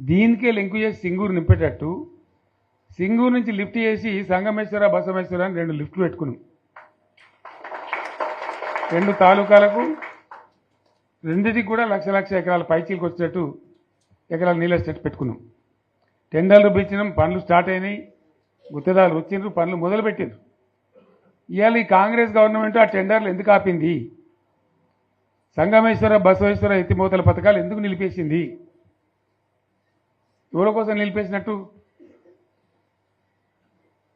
దీనికే లింకు చేసి సింగూరు నింపేటట్టు సింగూరు నుంచి లిఫ్ట్ చేసి సంగమేశ్వర బసవేశ్వర అని 2 లిఫ్ట్లు పెట్టుకున్నాం. 2 తాలూకాలకు రెండింటికి కూడా లక్ష ఎకరాల పైచీలకు వచ్చేటట్టు ఎకరాల నీళ్ళ స్టేట్ పెట్టుకున్నాం. టెండర్లు పిలిచినాం, పనులు స్టార్ట్ అయినాయి, గుత్తేదారులు వచ్చిండ్రు, పనులు మొదలుపెట్టిండ్రు. ఇవాళ ఈ కాంగ్రెస్ గవర్నమెంట్ ఆ టెండర్లు ఎందుకు ఆపింది? సంగమేశ్వర బసవేశ్వర ఎత్తిపోతల పథకాలు ఎందుకు నిలిపేసింది? ఎవరి కోసం నిలిపేసినట్టు?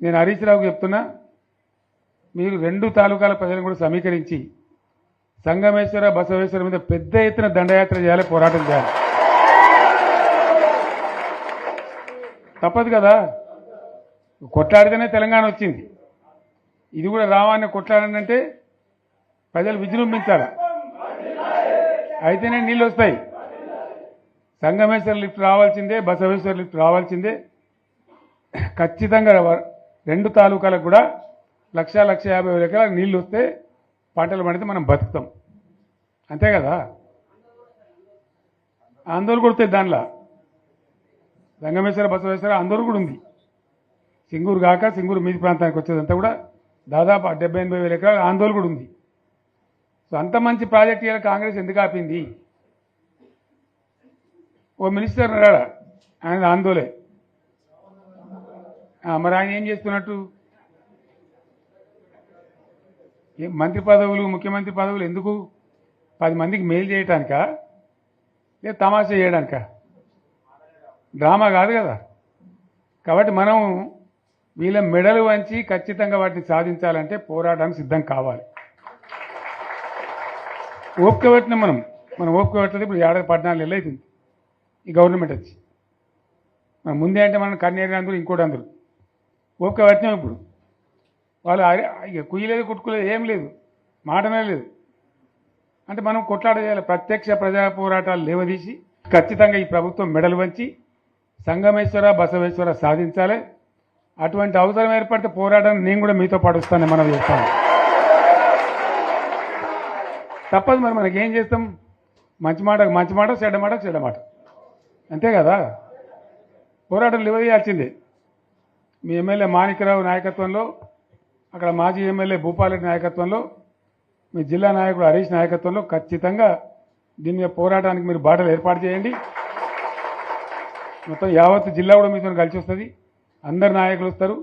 నేను హరీష్ రావుకు చెప్తున్నా, మీరు 2 తాలూకాల ప్రజలను కూడా సమీకరించి సంగమేశ్వర బసవేశ్వర మీద పెద్ద ఎత్తున దండయాత్ర చేయాలి, పోరాటం చేయాలి. తప్పదు కదా, కొట్లాడితేనే తెలంగాణ వచ్చింది. ఇది కూడా రావాలని కొట్లాడాలంటే ప్రజలు విజృంభించాలి, అయితేనే నీళ్ళు వస్తాయి. సంగమేశ్వర లిఫ్ట్ రావాల్సిందే, బసవేశ్వర లిఫ్ట్ రావాల్సిందే. ఖచ్చితంగా 2 తాలూకాలకు కూడా 1,50,000 ఎకరాలకు నీళ్ళు వస్తే పంటలు పండితే మనం బతుకుతాం. అంతే కదా, ఆందోళన కొడుతుంది దానిలో. సంగమేశ్వర బసవేశ్వర ఆందోళన కూడా ఉంది. సింగూరు కాక సింగూరు మీది ప్రాంతానికి వచ్చేదంతా కూడా దాదాపు 70,000-80,000 ఎకరాల ఆందోళన కూడా ఉంది. సో అంత మంచి ప్రాజెక్ట్ ఇవాళ కాంగ్రెస్ ఎందుకు ఆపింది? ఓ మినిస్టర్ ఉన్నాడా, ఆయన ఆందోళన. మరి ఆయన ఏం చేస్తున్నట్టు? మంత్రి పదవులు, ముఖ్యమంత్రి పదవులు ఎందుకు? 10 మందికి మెయిల్ చేయడానికా, లేదా తమాషా చేయడానికా? డ్రామా కాదు కదా. కాబట్టి మనం వీళ్ళ మెడలు వంచి ఖచ్చితంగా వాటిని సాధించాలంటే పోరాటానికి సిద్ధం కావాలి. ఓపిక పెట్టినాం మనం ఓపిక పెట్టలేదు. ఇప్పుడు 14 నెలలు అవుతుంది ఈ గవర్నమెంట్ వచ్చి. మనం ముందే అంటే మనం కన్నేరు అందరూ ఇంకోటి అందరూ ఓపిక పెట్టినాం. ఇప్పుడు వాళ్ళు ఇక కుయ్యలేదు, కుట్టుకోలేదు, ఏం లేదు, మాటనే లేదు. అంటే మనం కొట్లాడ చేయాలి, ప్రత్యక్ష ప్రజా పోరాటాలు లేవదీసి ఖచ్చితంగా ఈ ప్రభుత్వం మెడలు వంచి సంగమేశ్వర బసవేశ్వర సాధించాలి. అటువంటి అవసరం ఏర్పడితే పోరాటాన్ని నేను కూడా మీతో పాటు వస్తానని మనం చేస్తాను. తప్పదు మరి, మనకేం చేస్తాం? మంచి మాట, చెడ్డ మాట, అంతే కదా. పోరాటం లేవదీయాల్సిందే. మీ ఎమ్మెల్యే మాణిక్యరావు నాయకత్వంలో, అక్కడ మాజీ ఎమ్మెల్యే భూపాలరెడ్డి నాయకత్వంలో, మీ జిల్లా నాయకుడు హరీష్ నాయకత్వంలో ఖచ్చితంగా దీని మీద పోరాటానికి మీరు బాటలు ఏర్పాటు చేయండి. మొత్తం యావత్ జిల్లా కూడా మీతో కలిసి వస్తుంది. అందరు నాయకులు వస్తారు,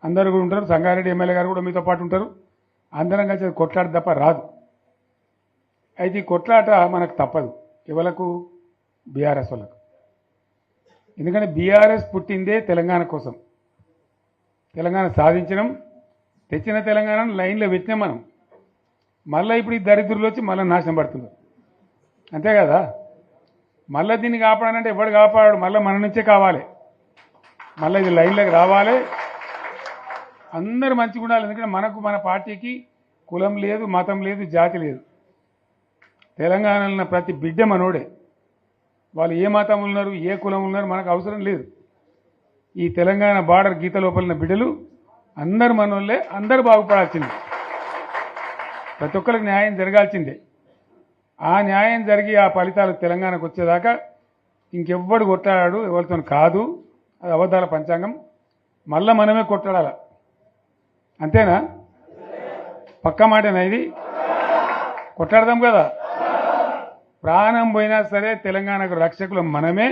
అందరు కూడా ఉంటారు. సంగారెడ్డి ఎమ్మెల్యే గారు కూడా మీతో పాటు ఉంటారు. అందరం కలిసి కొట్లాట తప్ప రాదు. అయితే ఈ కొట్లాట మనకు తప్పదు. ఎవలకు? బీఆర్ఎస్ వాళ్ళకు. ఎందుకంటే బీఆర్ఎస్ పుట్టిందే తెలంగాణ కోసం. తెలంగాణ సాధించడం, తెచ్చిన తెలంగాణను లైన్లో పెట్టినాం మనం. మళ్ళీ ఇప్పుడు ఈ దరిద్రులు వచ్చి మళ్ళీ నాశనం పడుతున్నారు. అంతే కదా. మళ్ళీ దీన్ని కాపాడాలంటే ఎవడు కాపాడు? మళ్ళీ మన నుంచే కావాలి. మళ్ళీ ఇది లైన్లోకి రావాలి. అందరూ మంచిగా ఉండాలి. ఎందుకంటే మనకు, మన పార్టీకి కులం లేదు, మతం లేదు, జాతి లేదు. తెలంగాణలో ఉన్న ప్రతి బిడ్డ మనోడే. వాళ్ళు ఏ మతం ఉన్నారు, ఏ కులం ఉన్నారు మనకు అవసరం లేదు. ఈ తెలంగాణ బార్డర్ గీత లోపల బిడ్డలు అందరు మనోళ్ళే. అందరూ బాగుపడాల్సిందే. ప్రతి ఒక్కరికి న్యాయం జరగాల్సిందే. ఆ న్యాయం జరిగి ఆ ఫలితాలు తెలంగాణకు వచ్చేదాకా ఇంకెవ్వడు కొట్లాడాడు, ఎవరితో కాదు. అది అబద్ధాల పంచాంగం. మళ్ళా మనమే కొట్లాడాల. అంతేనా? పక్క మాటేనా ఇది? కొట్లాడదాం కదా. ప్రాణం పోయినా సరే తెలంగాణకు రక్షకులు మనమే.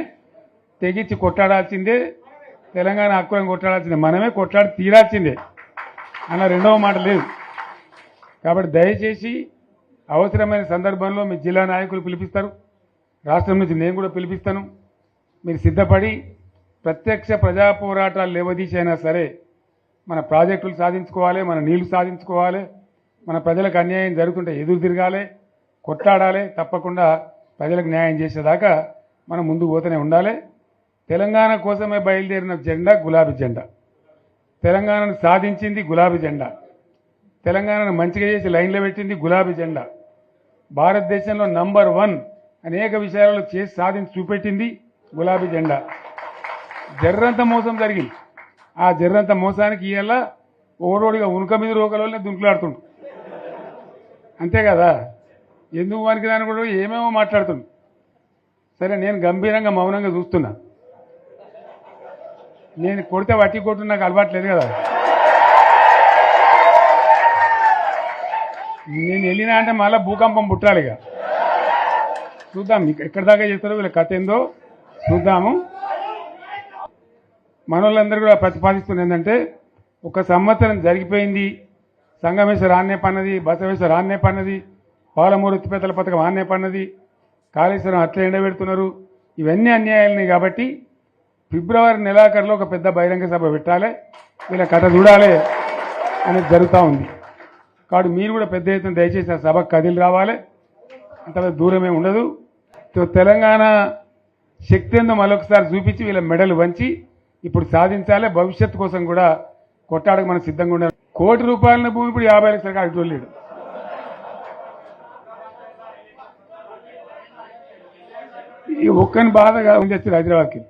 తెగించి కొట్లాడాల్సిందే. తెలంగాణ హక్కులను కొట్లాడాల్సిందే. మనమే కొట్లాడి తీరాల్సిందే అన్న రెండవ మాట లేదు. కాబట్టి దయచేసి అవసరమైన సందర్భంలో మీ జిల్లా నాయకులు పిలిపిస్తారు, రాష్ట్రం నుంచి నేను కూడా పిలిపిస్తాను. మీరు సిద్ధపడి ప్రత్యక్ష ప్రజా పోరాటాలు లేవదీసైనా సరే మన ప్రాజెక్టులు సాధించుకోవాలి, మన నీళ్లు సాధించుకోవాలి, మన ప్రజలకు అన్యాయం జరుగుతుంటే ఎదురు తిరగాలి, కొట్లాడాలి. తప్పకుండా ప్రజలకు న్యాయం చేసేదాకా మనం ముందుకు పోతూనే ఉండాలి. తెలంగాణ కోసమే బయలుదేరిన జెండా గులాబీ జెండా. తెలంగాణను సాధించింది గులాబీ జెండా. తెలంగాణను మంచిగా చేసి లైన్లో పెట్టింది గులాబీ జెండా. భారతదేశంలో నంబర్ 1 అనేక విషయాలలో చేసి సాధించి చూపెట్టింది గులాబీ జెండా. జర్రంత మోసం జరిగింది. ఆ జర్రంత మోసానికి ఇవాళ ఓరోడిగా ఉనుక మీద రోకలోనే దుంకులాడుతుండు. అంతే కదా. ఎందుకు వానికి దాని కూడా ఏమేమో మాట్లాడుతుంది. సరే, నేను గంభీరంగా మౌనంగా చూస్తున్నా. నేను కొడితే వట్టి కొట్టు నాకు అలవాట్లేదు కదా. నేను వెళ్ళినా అంటే మళ్ళీ భూకంపం పుట్టాలి. ఇక చూద్దాం ఎక్కడి దాకా చేస్తారో వీళ్ళ కథ ఏందో చూద్దాము. మనోళ్ళందరూ కూడా ప్రతిపాదిస్తుంది ఏంటంటే, ఒక సంవత్సరం జరిగిపోయింది, సంగమేశ్వర ఆన్నే పన్నది, బసవేశ్వర ఆన్నే పన్నది, పాలమూరు ఎత్తిపోతల పథకం ఆన్నే పన్నది, కాళేశ్వరం అట్లా ఎండబెడుతున్నారు, ఇవన్నీ అన్యాయాలని. కాబట్టి ఫిబ్రవరి నెలాఖరులో ఒక పెద్ద బహిరంగ సభ పెట్టాలి, వీళ్ళ కథ చూడాలి అనేది జరుగుతూ ఉంది. కాబట్టి మీరు కూడా పెద్ద ఎత్తున దయచేసి ఆ సభకు కదిలి రావాలి, అంత దూరమే ఉండదు. తెలంగాణ శక్తి ఏందో మరొకసారి చూపించి వీళ్ళ మెడలు వంచి ఇప్పుడు సాధించాలి. భవిష్యత్తు కోసం కూడా కొట్టాడకు మనం సిద్ధంగా ఉండాలి. ₹1,00,00,000 భూమి ఇప్పుడు 50 లక్షల కాడికి లేడు. ఈ ఒక్కని బాధగా ఉంది. వచ్చారు హైదరాబాద్కి,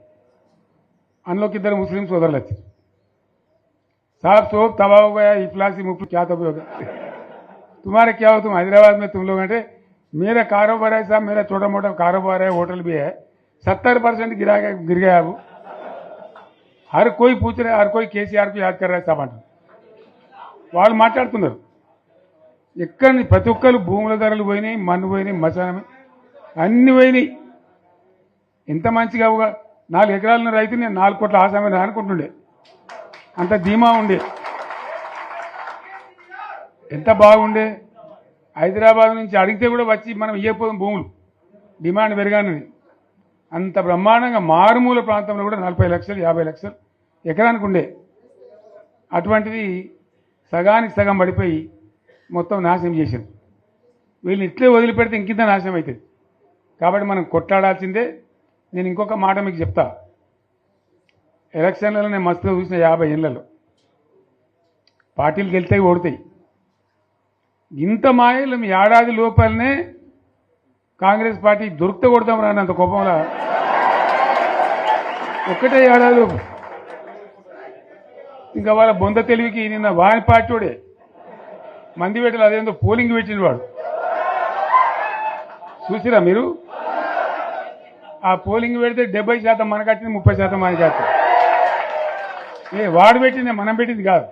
అందులోకి 2 ముస్లిం సోదరులు వచ్చారు. साहब सोप तबाह हो गया, इफलासी मुफ्त क्या तब होगा, तुम्हारे क्या हो, तुम हैदराबाद में तुम लोग हैं, मेरा कारोबार है साहब, मेरा छोटा मोटा कारोबार है, होटल भी है, 70% गिर गया अब. हर कोई पूछ रहे, हर कोई केसीआर को याद कर रहा है साहब अंటారు. వాళ్ళు మాట్లాడుతున్నారు. ఎక్కడ ప్రతి ఒక్కరు భూముల ధరలు పోయినాయి, మన్ను పోయినాయి, మసానం అన్ని పోయినాయి. ఎంత మంచిగా 4 ఎకరాల రైతు నేను 4 కోట్ల ఆసామని అనుకుంటుండే, అంత ధీమా ఉండే, ఎంత బాగుండే. హైదరాబాద్ నుంచి అడిగితే కూడా వచ్చి మనం ఇవ్వకపోదాం భూములు, డిమాండ్ పెరగానని. అంత బ్రహ్మాండంగా మారుమూల ప్రాంతంలో కూడా 40 లక్షలు 50 లక్షలు ఎకరానికి ఉండే. అటువంటిది సగానికి సగం పడిపోయి మొత్తం నాశనం చేశారు. వీళ్ళని ఇట్లే వదిలిపెడితే ఇంకింత నాశనం అవుతుంది. కాబట్టి మనం కొట్లాడాల్సిందే. నేను ఇంకొక మాట మీకు చెప్తా, ఎలక్షన్లలో నేను మస్తుగా చూసిన 50 ఏళ్లలో పార్టీలు గెలితాయి ఓడతాయి. ఇంత మాయలు మీ ఏడాది లోపలనే కాంగ్రెస్ పార్టీ దొరికితే కొడతాం రానంత కోపంలో ఒక్కటే ఏడాది. ఇంకా వాళ్ళ బొంద తెలివికి నిన్న వాని పార్టీడే మంది పెట్టాలి, అదేందో పోలింగ్ పెట్టిన వాడు చూసిరా మీరు. ఆ పోలింగ్ పెడితే 70% మనకు వచ్చింది, 30% మనకి వచ్చింది. వాడు పెట్టింది మనం పెట్టింది కాదు,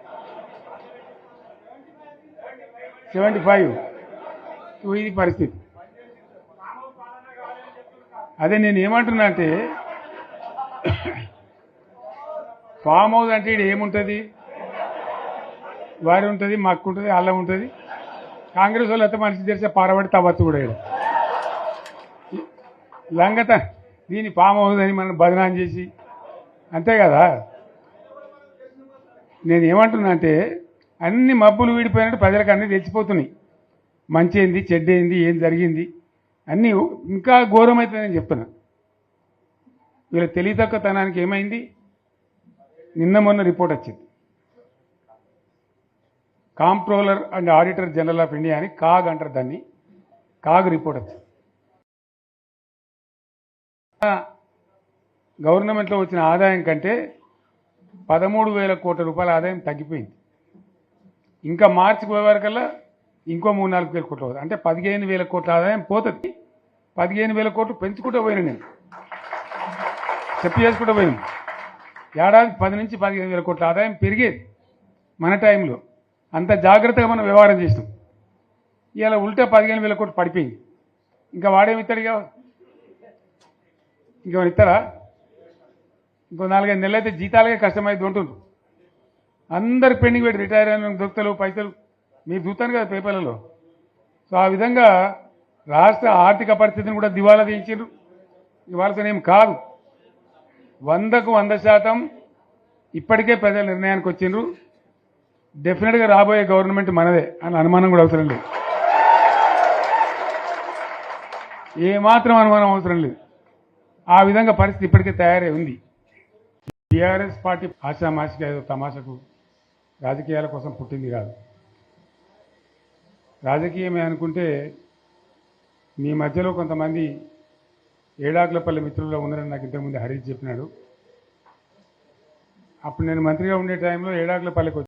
75. ఇది పరిస్థితి. అదే నేను ఏమంటున్నా అంటే, ఫామ్ హౌస్ అంటే ఇక్కడ ఏముంటుంది, వారి ఉంటుంది, మక్కు ఉంటుంది, అల్లం ఉంటుంది. కాంగ్రెస్ వాళ్ళు అయితే మనిషి తెరిచే పారబడి తవ్వచ్చు కూడా ఇక్కడ లంగత. దీన్ని ఫామ్ హౌస్ అని మనం బదనాం చేసి అంతే కదా. నేను ఏమంటున్నా అంటే, అన్ని మబ్బులు వీడిపోయినట్టు ప్రజలకు అన్నీ తెలిసిపోతున్నాయి. మంచి ఏంది, చెడ్డ ఏంది, ఏం జరిగింది అన్నీ ఇంకా ఘోరమవుతుంది నేను చెప్తున్నా. వీళ్ళ తెలివితక్కువతనానికి ఏమైంది, నిన్న మొన్న రిపోర్ట్ వచ్చింది. Comptroller and auditor general of India అని కాగ్ అంటారు దాన్ని, కాగ్ రిపోర్ట్ వచ్చింది. గవర్నమెంట్లో వచ్చిన ఆదాయం కంటే 13,000 కోట్ల రూపాయల ఆదాయం తగ్గిపోయింది. ఇంకా మార్చికి పోయేవరకల్లా ఇంకో 3-4 వేల కోట్లు అవుతుంది. అంటే 15,000 కోట్ల ఆదాయం పోతుంది. 15,000 కోట్లు పెంచుకుంటూ పోయినా నేను చెప్పి చేసుకుంటూ పోయినాం. ఏడాది 10 నుంచి 15,000 కోట్ల ఆదాయం పెరిగేది మన టైంలో. అంత జాగ్రత్తగా మనం వ్యవహారం చేసినాం. ఇలా ఉల్టా 15,000 కోట్లు పడిపోయింది. ఇంకా వాడేమి ఇస్తాడుగా, ఇంకేమైనా ఇస్తారా? ఇంకో 4-5 నెలలు అయితే జీతాలకే కష్టమైంది ఉంటుండ్రు. అందరు పెండింగ్ పెట్టి రిటైర్ అయిన దొరుకుతలు పైసలు మీరు చూస్తాను కదా పేపర్లలో. సో ఆ విధంగా రాష్ట్ర ఆర్థిక పరిస్థితిని కూడా దివాలా తీయించారు. ఇవాళతోనేం కాదు, 100కు 100% ఇప్పటికే ప్రజల నిర్ణయానికి వచ్చిండ్రు. డెఫినెట్గా రాబోయే గవర్నమెంట్ మనదే అని అనుమానం కూడా అవసరం లేదు, ఏమాత్రం అనుమానం అవసరం లేదు. ఆ విధంగా పరిస్థితి ఇప్పటికే తయారై ఉంది. టీఆర్ఎస్ పార్టీ ఆశామాషిగా ఏదో తమాషకు రాజకీయాల కోసం పుట్టింది కాదు. రాజకీయమే అనుకుంటే మీ మధ్యలో కొంతమంది ఏడాకులపల్లి మిత్రుల్లో ఉన్నారని నాకు ఇంతకుముందు హరీష్ చెప్పినాడు. అప్పుడు నేను మంత్రిగా ఉండే టైంలో ఏడాకులపల్లికి